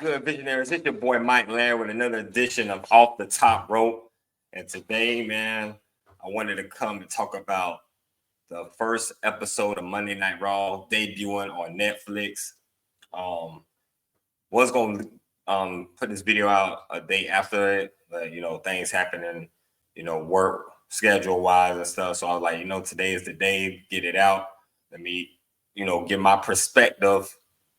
good, Visionaries? It's your boy MikeLarry with another edition of Off the Top Rope. And today, man, I wanted to come and talk about the first episode of Monday Night Raw debuting on Netflix. Was going to put this video out a day after it, but things happening, work schedule wise and stuff. So I was like, today is the day, get it out. Let me, give my perspective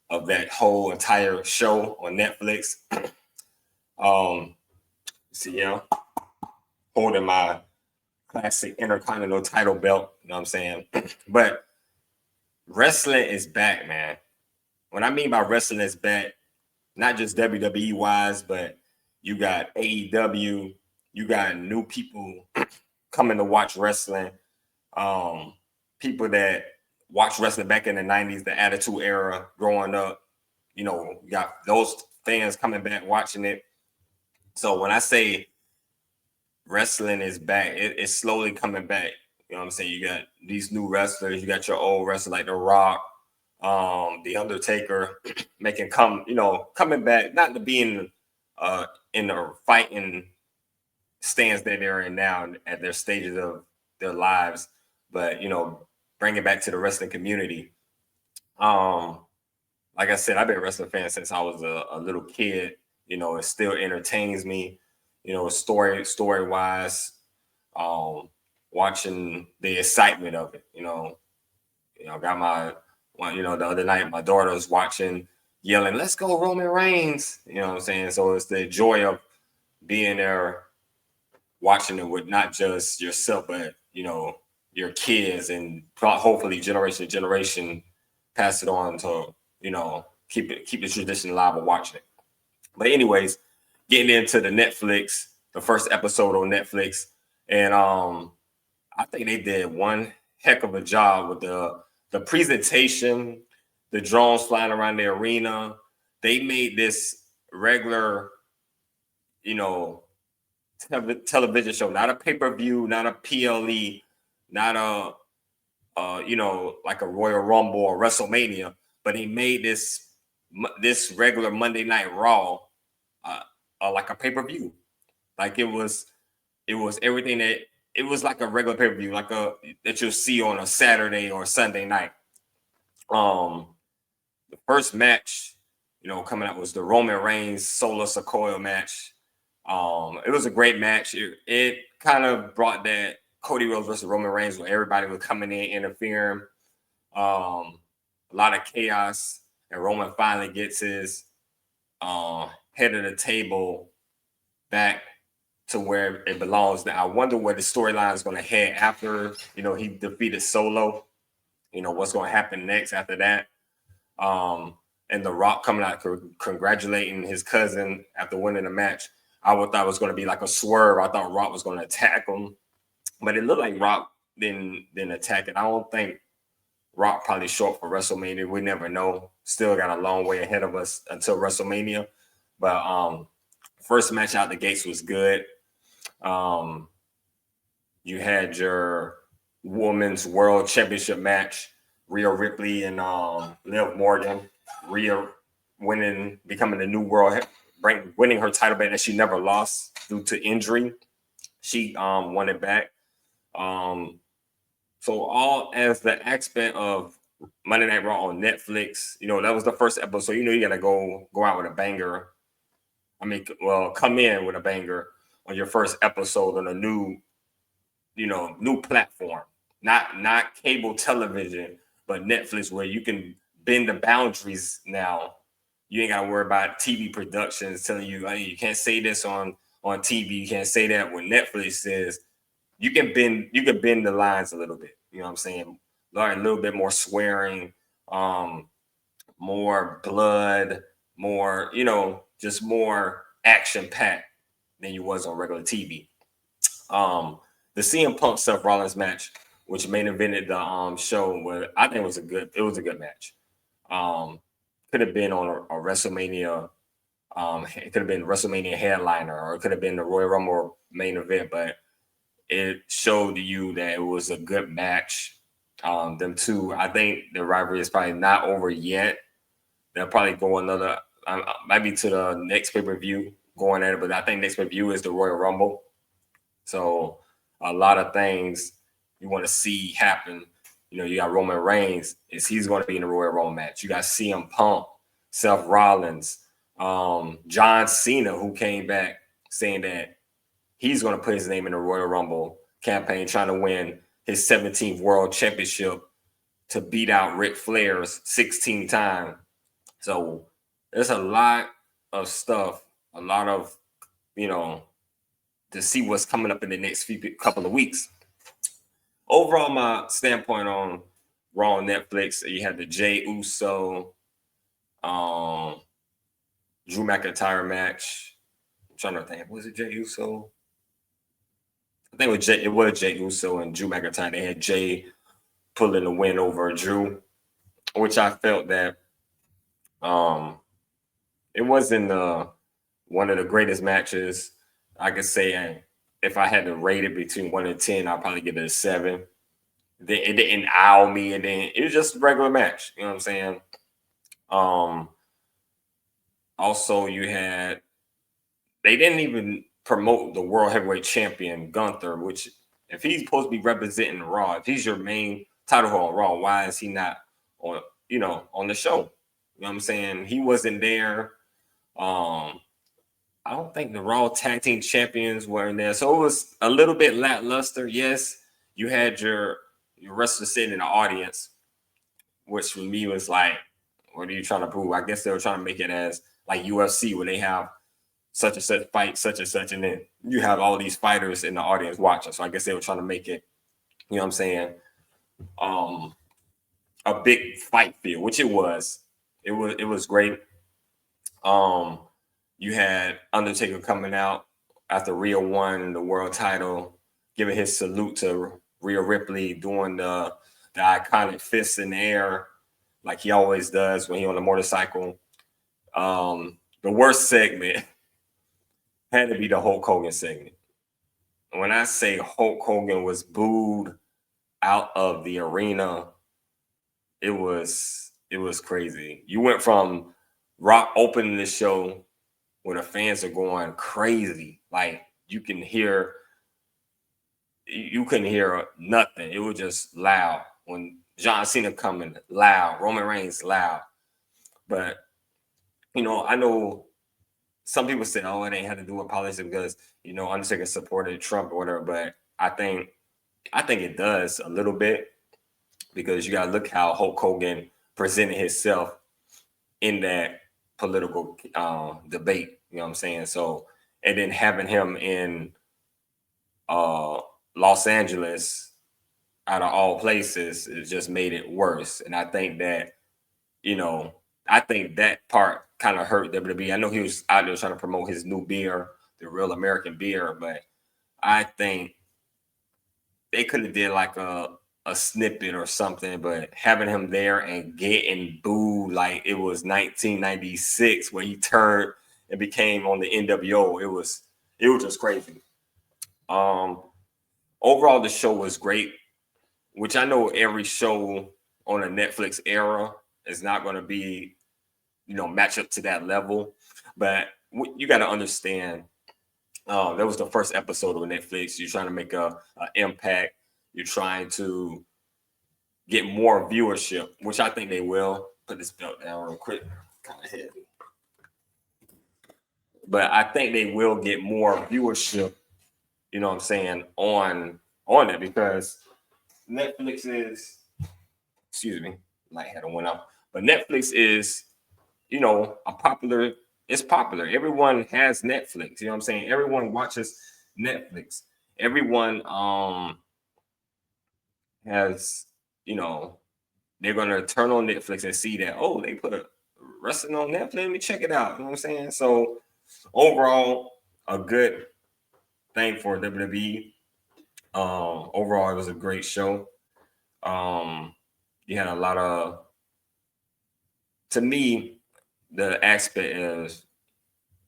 of that whole entire show on Netflix. Holding my classic Intercontinental title belt, you know what I'm saying? But wrestling is back, man. What I mean by wrestling is back, not just WWE wise, but you got AEW, you got new people coming to watch wrestling. People that watched wrestling back in the 90s, the Attitude Era, growing up, you got those fans coming back watching it. So when I say wrestling is back, it's slowly coming back. You know what I'm saying? You got these new wrestlers, you got your old wrestlers like The Rock, The Undertaker, coming back, not to be in the fighting stance that they're in now at their stages of their lives, but bring it back to the wrestling community. Like I said, I've been a wrestling fan since I was a little kid. It still entertains me, story wise, watching the excitement of it. I got my one, the other night my daughter was watching, yelling, "Let's go Roman Reigns." You know what I'm saying? So it's the joy of being there, watching it with not just yourself, but your kids, and hopefully generation to generation pass it on to keep the tradition alive of watching it. But anyways, getting into the first episode on Netflix, and I think they did one heck of a job with the presentation, the drones flying around the arena. They made this regular, television show, not a pay-per-view, not a PLE, not a like a Royal Rumble or WrestleMania, but he made this regular Monday Night Raw like a pay-per-view. Like it was everything that it was like a regular pay-per-view, like that you'll see on a Saturday or Sunday night. The first match, coming out was the Roman Reigns Solo Sikoa match. It was a great match. It kind of brought that Cody Rhodes versus Roman Reigns, where everybody was coming in, interfering. A lot of chaos, and Roman finally gets his head of the table back to where it belongs. Now, I wonder where the storyline is going to head after, he defeated Solo. What's going to happen next after that. And The Rock coming out congratulating his cousin after winning the match. I thought it was going to be like a swerve. I thought Rock was going to attack him, but it looked like Rock didn't attack it. I don't think Rock probably short for WrestleMania. We never know. Still got a long way ahead of us until WrestleMania. But first match out the gates was good. You had your Women's World Championship match, Rhea Ripley and Liv Morgan. Rhea becoming the new world, winning her title back that she never lost due to injury. She won it back. So all as the aspect of Monday Night Raw on Netflix, that was the first episode. You got to go out with a banger. Come in with a banger on your first episode on a new platform, not cable television, but Netflix, where you can bend the boundaries now. You ain't got to worry about TV productions telling you, hey, you can't say this on TV, you can't say that. When Netflix says you can bend the lines a little bit. You know what I'm saying? Like a little bit more swearing, more blood, more, just more action packed than you was on regular TV. The CM Punk Seth Rollins match, which main evented the show, I think it was a good match. Could have been on a WrestleMania. It could have been WrestleMania headliner, or it could have been the Royal Rumble main event, but it showed you that it was a good match. Them two, I think the rivalry is probably not over yet. They'll probably go another might be to the next pay-per-view going at it, but I think next pay-per-view is the Royal Rumble. So a lot of things you want to see happen. You know, you got Roman Reigns, he's going to be in the Royal Rumble match. You got CM Punk, Seth Rollins, John Cena, who came back saying that he's going to put his name in the Royal Rumble campaign, trying to win his 17th World Championship to beat out Ric Flair's 16th time. So there's a lot of stuff, a lot of, you know, to see what's coming up in the next couple of weeks. Overall, my standpoint on Raw on Netflix, you had the Jey Uso, Drew McIntyre match. I'm trying to think, was it Jey Uso? I think it was Jey Uso and Drew McIntyre. They had Jey pulling the win over Drew, which I felt that it wasn't one of the greatest matches. I could say if I had to rate it between 1 and 10, I'd probably give it a 7. It didn't owl me, and then it was just a regular match. You know what I'm saying? Also, they didn't even promote the World Heavyweight Champion Gunther, which if he's supposed to be representing Raw, if he's your main title on Raw, why is he not on the show? You know what I'm saying? He wasn't there. I don't think the Raw Tag Team Champions were in there. So it was a little bit lackluster. Yes, you had your wrestler sitting in the audience, which for me was like, what are you trying to prove? I guess they were trying to make it as like UFC, where they have such and such fight, such and such, and then you have all these fighters in the audience watching. So I guess they were trying to make it, you know what I'm saying, a big fight feel, which it was. It was great. You had Undertaker coming out after Rhea won the world title, giving his salute to Rhea Ripley, doing the iconic fists in the air like he always does when he's on the motorcycle. The worst segment had to be the Hulk Hogan segment. When I say Hulk Hogan was booed out of the arena, it was crazy. You went from Rock opening the show where the fans are going crazy. Like you couldn't hear nothing. It was just loud. When John Cena coming, loud. Roman Reigns, loud. But, I know some people say, oh, it ain't had to do with politics because, Undertaker supported Trump or whatever. But I think it does a little bit, because you got to look how Hulk Hogan presented himself in that political debate. You know what I'm saying? So, and then having him in Los Angeles, out of all places, it just made it worse. And I think that, that part kind of hurt WWE. I know he was out there trying to promote his new beer, the Real American Beer, but I think they could have did like a snippet or something, but having him there and getting booed like it was 1996 when he turned and became on the NWO, it was just crazy. Overall, the show was great, which I know every show on a Netflix era is not going to be, match up to that level. But you got to understand, that was the first episode of Netflix. You're trying to make an impact. You're trying to get more viewership, which I think they will. Put this belt down real quick. Kind of heavy. But I think they will get more viewership, you know what I'm saying, on it, because Netflix is, excuse me, light had went up. But Netflix is, it's popular. Everyone has Netflix. You know what I'm saying? Everyone watches Netflix. Everyone has, they're going to turn on Netflix and see that, oh, they put a wrestling on Netflix. Let me check it out. You know what I'm saying? So overall, a good thing for WWE. Overall, it was a great show. You had a lot of, to me, the aspect is,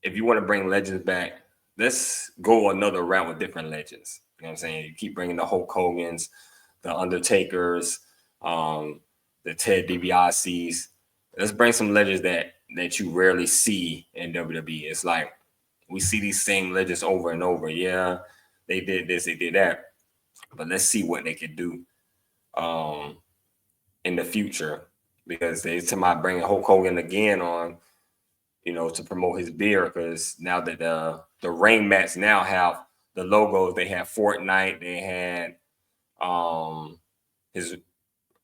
if you want to bring legends back, let's go another route with different legends. You know what I'm saying? You keep bringing the Hulk Hogans, the Undertakers, the Ted DiBiase's. Let's bring some legends that that you rarely see in WWE. It's like we see these same legends over and over. Yeah, they did this, they did that, but let's see what they can do in the future, because they talking about bringing Hulk Hogan again on, to promote his beer, because now that the ring mats now have the logos. They had Fortnite, they had his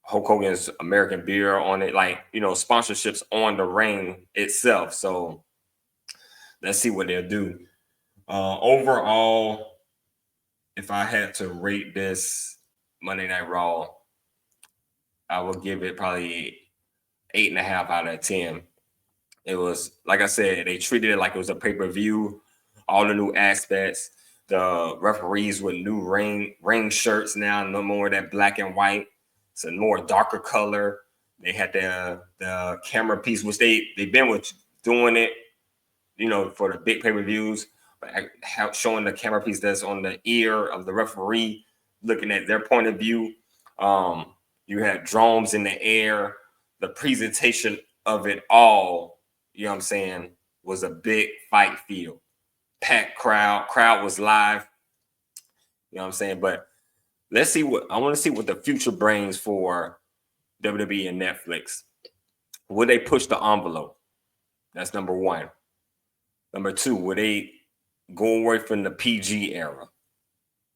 Hulk Hogan's American beer on it, like, sponsorships on the ring itself. So let's see what they'll do. Overall, if I had to rate this Monday Night Raw, I would give it probably 8.5 out of 10. It was, like I said, they treated it like it was a pay-per-view, all the new aspects, the referees with new ring shirts now, no more that black and white. It's a more darker color. They had the camera piece, which they've been with doing it, for the big pay-per-views, but showing the camera piece that's on the ear of the referee, looking at their point of view. You had drones in the air. The presentation of it all, was a big fight field. Packed crowd was live. But let's see I want to see what the future brings for WWE and Netflix. Will they push the envelope? That's number one. Number two, will they go away from the PG era?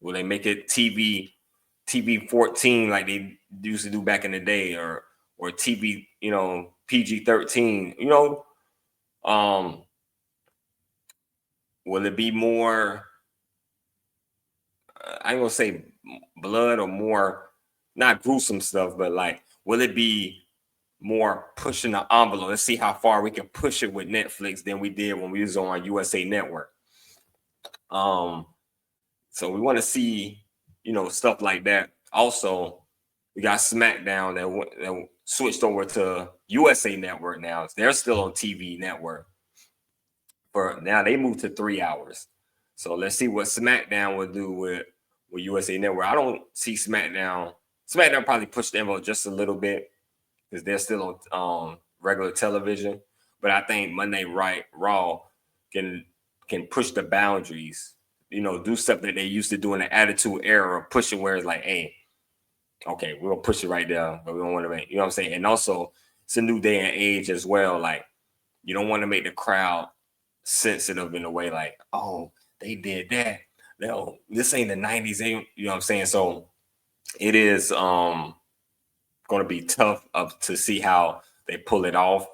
Will they make it TV 14 like they used to do back in the day, or TV, PG 13? Will it be more? I ain't gonna say blood, or more, not gruesome stuff, but like, will it be more pushing the envelope? Let's see how far we can push it with Netflix than we did when we was on USA Network. So we want to see, stuff like that. Also, we got SmackDown that switched over to USA Network now. They're still on TV Network. For now, they moved to 3 hours. So let's see what SmackDown will do with USA Network. I don't see SmackDown. SmackDown probably pushed the envelope just a little bit because they're still on regular television. But I think Monday Night Raw can push the boundaries. Do stuff that they used to do in the Attitude Era, pushing where it's like, hey, okay, we're gonna push it right there, but we don't want to make, what I'm saying? And also, it's a new day and age as well. Like, you don't want to make the crowd sensitive in a way like, oh, they did that. No, this ain't the 90s. You know what I'm saying? So it is going to be tough to see how they pull it off.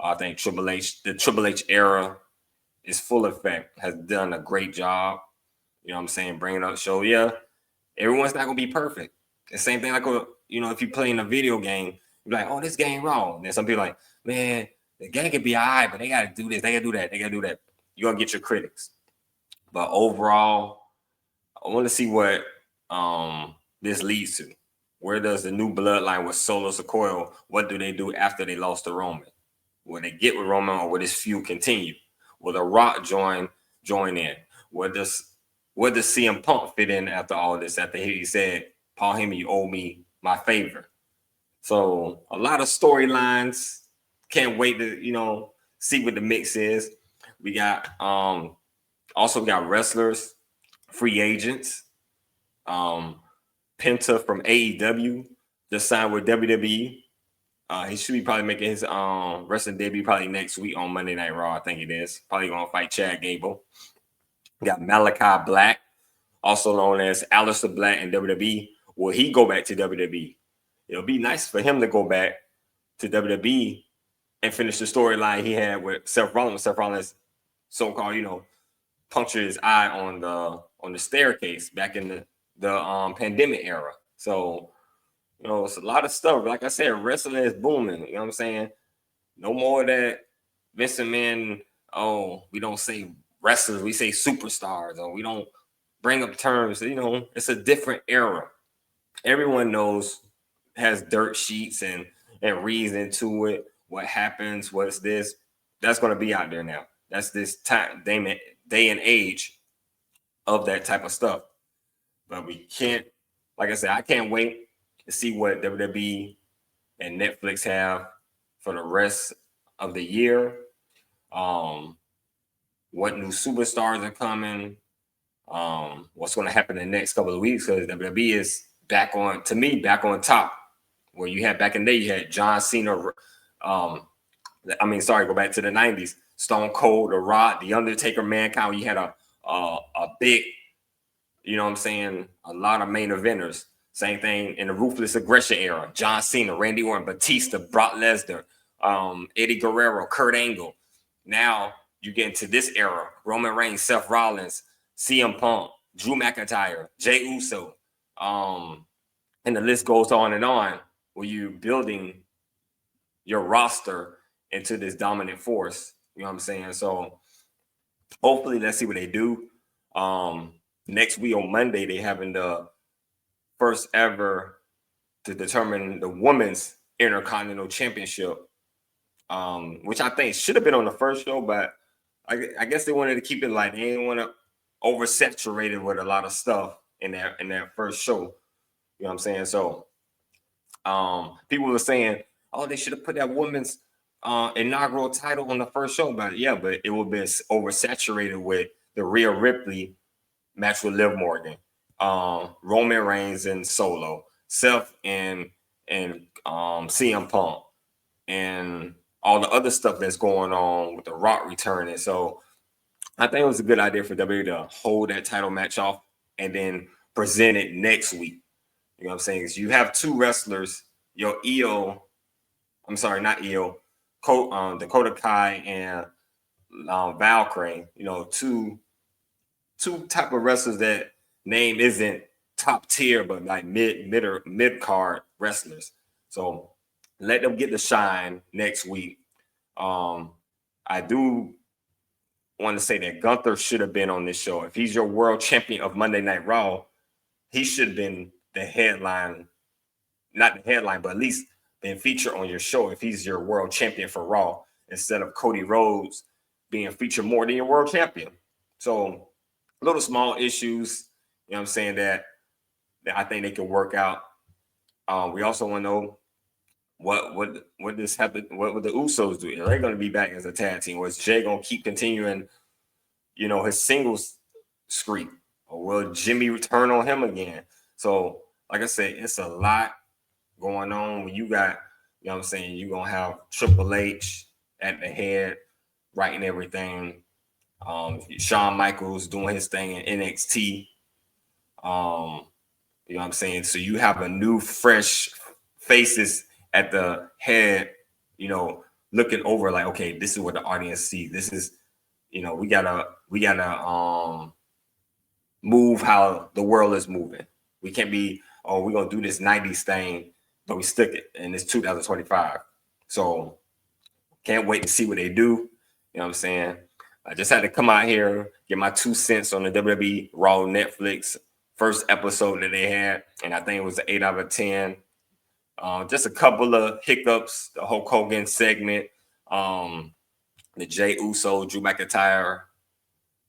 I think the Triple H era is full effect, has done a great job. You know what I'm saying? Bringing up show. Yeah, everyone's not going to be perfect. The same thing like, if you play in a video game, you're like, oh, this game wrong. And then some people are like, man, the game can be all right, but they got to do this, they got to do that, they got to do that. You're going to get your critics. But overall, I want to see what this leads to. Where does the new bloodline with Solo Sikoa, what do they do after they lost to Roman? Will they get with Roman, or will this feud continue? Will The Rock join in? What does CM Punk fit in after all this? After he said, Paul Heyman, you owe me my favor. So a lot of storylines. Can't wait to, see what the mix is. We got also got wrestlers, free agents. Penta from AEW just signed with WWE. He should be probably making his wrestling debut probably next week on Monday Night Raw. I think it is. Probably going to fight Chad Gable. We got Malachi Black, also known as Aleister Black in WWE. Will he go back to WWE? It'll be nice for him to go back to WWE and finish the storyline he had with Seth Rollins. Seth Rollins, so-called, punctured his eye on the staircase back in the pandemic era. So, it's a lot of stuff. Like I said, wrestling is booming. You know what I'm saying? No more of that Vince McMahon, we don't say wrestlers, we say superstars, or we don't bring up terms. It's a different era. Everyone has dirt sheets and reads into it. What happens? What's this? That's going to be out there now. That's this time, day and age of that type of stuff. But we can't, like I said, I can't wait to see what WWE and Netflix have for the rest of the year. What new superstars are coming? What's going to happen in the next couple of weeks? Because WWE is back on top. Where you had back in the day, you had John Cena. Go back to the 90s. Stone Cold, The Rock, The Undertaker, Mankind. You had a big, you know what I'm saying, a lot of main eventers. Same thing in the Ruthless Aggression era. John Cena, Randy Orton, Batista, Brock Lesnar, Eddie Guerrero, Kurt Angle. Now you get into this era. Roman Reigns, Seth Rollins, CM Punk, Drew McIntyre, Jey Uso. And the list goes on and on where you're building your roster into this dominant force. You know what I'm saying? So hopefully let's see what they do. Next week on Monday, they having the first ever to determine the women's Intercontinental Championship, which I think should have been on the first show, but I guess they wanted to keep it light. They didn't want to oversaturate it with a lot of stuff in that first show. You know what I'm saying? So people were saying, oh, they should have put that women's inaugural title on the first show, but it would be oversaturated with the Rhea Ripley match with Liv Morgan, Roman Reigns and Solo, Seth and CM Punk, and all the other stuff that's going on with The Rock returning. So I think it was a good idea for WWE to hold that title match off and then present it next week. You know what I'm saying? Because you have two wrestlers, your Dakota Kai and Valkyrie, you know, two type of wrestlers that name isn't top tier, but like mid card wrestlers. So let them get the shine next week. I do want to say that Gunther should have been on this show. If he's your world champion of Monday Night Raw, he should have been the headline, not the headline, but at least been featured on your show if he's your world champion for Raw, instead of Cody Rhodes being featured more than your world champion. So little small issues, you know what I'm saying, that I think they can work out. We also want to know what this happened. What would the Usos do? Are they going to be back as a tag team? Was Jay going to keep continuing, you know, his singles streak, or will Jimmy return on him again? So, like I said, it's a lot going on. When you got, you know what I'm saying, you're going to have Triple H at the head, writing everything. Shawn Michaels doing his thing in NXT. You know what I'm saying? So you have a new, fresh faces at the head, you know, looking over like, okay, this is what the audience sees. This is, you know, we gotta move how the world is moving. We can't be, oh, we're gonna do this 90s thing, but we stick it, and it's 2025. So can't wait to see what they do. You know what I'm saying? I just had to come out here, get my 2 cents on the WWE Raw Netflix first episode that they had, and I think it was an 8 out of 10. Just a couple of hiccups, the Hulk Hogan segment, the Jey Uso, Drew McIntyre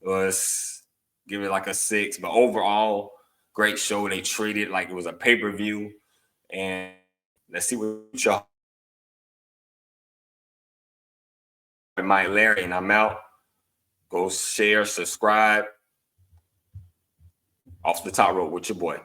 was give it like a 6, but overall, great show. They treated like it was a pay-per-view, and let's see what y'all. MikeLarry, and I'm out. Go share, subscribe. Off the Top Rope with your boy.